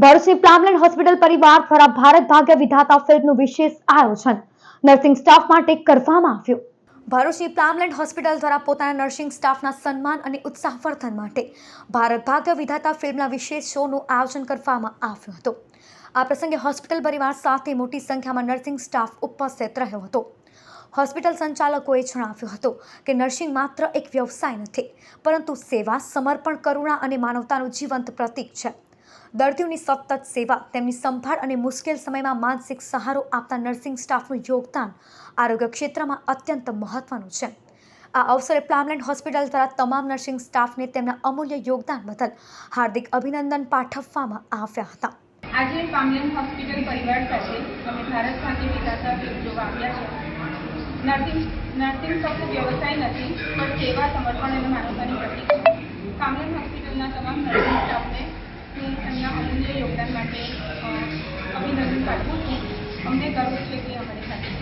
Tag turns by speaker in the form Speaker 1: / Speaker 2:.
Speaker 1: ભરૂચની પ્લામલેન્ડ હોસ્પિટલ પરિવાર દ્વારા ભારત ભાગ્ય વિધાતા ફિલ્મનું વિશેષ આયોજન નર્સિંગ સ્ટાફ માટે કરવામાં આવ્યું। ભરૂચની પ્લામલેન્ડ હોસ્પિટલ દ્વારા પોતાના નર્સિંગ સ્ટાફના સન્માન અને ઉત્સાહવર્ધન માટે ભારત ભાગ્ય વિધાતા ફિલ્મના વિશેષ શોનું આયોજન કરવામાં આવ્યું હતું। આ પ્રસંગે હોસ્પિટલ પરિવાર સાથે મોટી સંખ્યામાં નર્સિંગ સ્ટાફ ઉપસ્થિત રહ્યો હતો। હોસ્પિટલ સંચાલકોએ જણાવ્યું હતું કે નર્સિંગ માત્ર એક વ્યવસાય નથી, પરંતુ સેવા, સમર્પણ, કરુણા અને માનવતાનું જીવંત પ્રતીક છે। દર્દીઓની સતત સેવા, તેમની સંભાળ અને મુશ્કેલ સમયમાં માનસિક સહારો આપતા નર્સિંગ સ્ટાફનું યોગદાન આરોગ્ય ક્ષેત્રમાં અત્યંત મહત્વનું છે। આ અવસરે પ્લામલેન્ડ હોસ્પિટલ દ્વારા તમામ નર્સિંગ સ્ટાફને તેમના અમૂલ્ય યોગદાન બદલ હાર્દિક અભિનંદન પાઠવવામાં આવ્યા હતા।
Speaker 2: આજે પ્લામલેન્ડ હોસ્પિટલ પરિવાર સાથે અમે ભારત ભાગ્ય વિધાતા ફિલ્મ જોવા આવ્યા છે। નર્સિંગ ફક્ત વ્યવસાય નથી, પણ સેવા, સમર્પણ અને માનવતાની પ્રતીક છે। પ્લામલેન્ડ હોસ્પિટલના તમામ નર્સિંગ સ્ટાફને હું એમના અમૂલ્ય યોગદાન માટે અભિનંદન પાઠવું છું। અમને ગર્વ છે કે અમારી સાથે